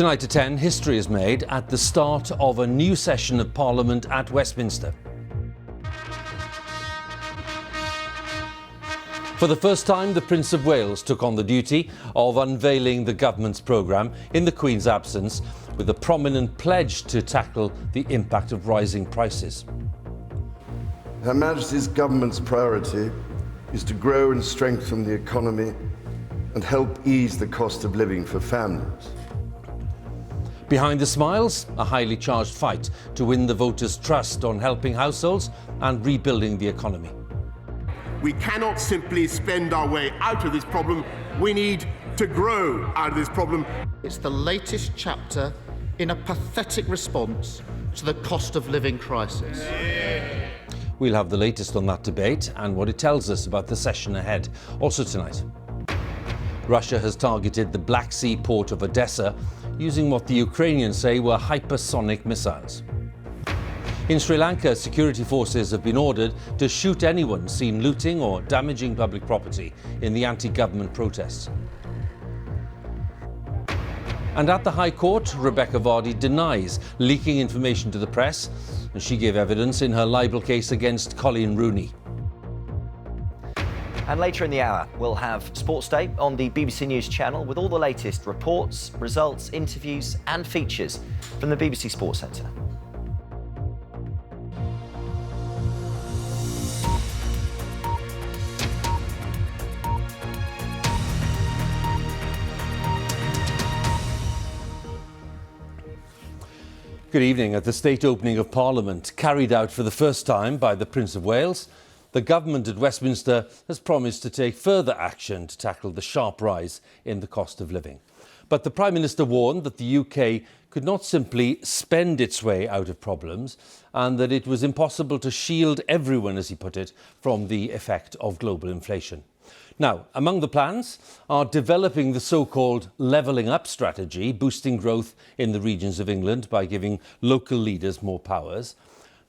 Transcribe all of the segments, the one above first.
Tonight at 10, history is made at the start of a new session of Parliament at Westminster. For the first time, the Prince of Wales took on the duty of unveiling the government's programme in the Queen's absence, with a prominent pledge to tackle the impact of rising prices. Her Majesty's government's priority is to grow and strengthen the economy and help ease the cost of living for families. Behind the smiles, a highly charged fight to win the voters' trust on helping households and rebuilding the economy. We cannot simply spend our way out of this problem. We need to grow out of this problem. It's the latest chapter in a pathetic response to the cost of living crisis. We'll have the latest on that debate and what it tells us about the session ahead. Also tonight, Russia has targeted the Black Sea port of Odessa using what the Ukrainians say were hypersonic missiles. In Sri Lanka, security forces have been ordered to shoot anyone seen looting or damaging public property in the anti-government protests. And at the High Court, Rebecca Vardy denies leaking information to the press, and she gave evidence in her libel case against Colleen Rooney. And later in the hour, we'll have Sports Day on the BBC News channel with all the latest reports, results, interviews and features from the BBC Sports Centre. Good evening. At the state opening of Parliament, carried out for the first time by the Prince of Wales, the government at Westminster has promised to take further action to tackle the sharp rise in the cost of living. But the Prime Minister warned that the UK could not simply spend its way out of problems and that it was impossible to shield everyone, as he put it, from the effect of global inflation. Now, among the plans are developing the so-called levelling up strategy, boosting growth in the regions of England by giving local leaders more powers.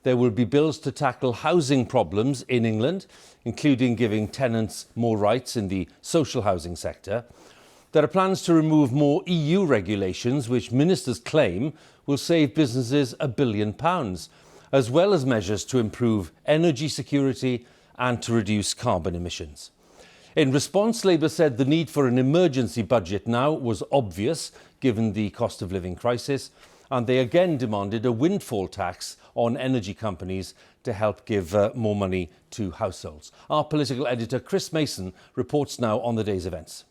There will be bills to tackle housing problems in England, including giving tenants more rights in the social housing sector. There are plans to remove more EU regulations, which ministers claim will save businesses £1 billion, as well as measures to improve energy security and to reduce carbon emissions. In response, Labour said the need for an emergency budget now was obvious, given the cost of living crisis, and they again demanded a windfall tax on energy companies to help give more money to households. Our political editor Chris Mason reports now on the day's events.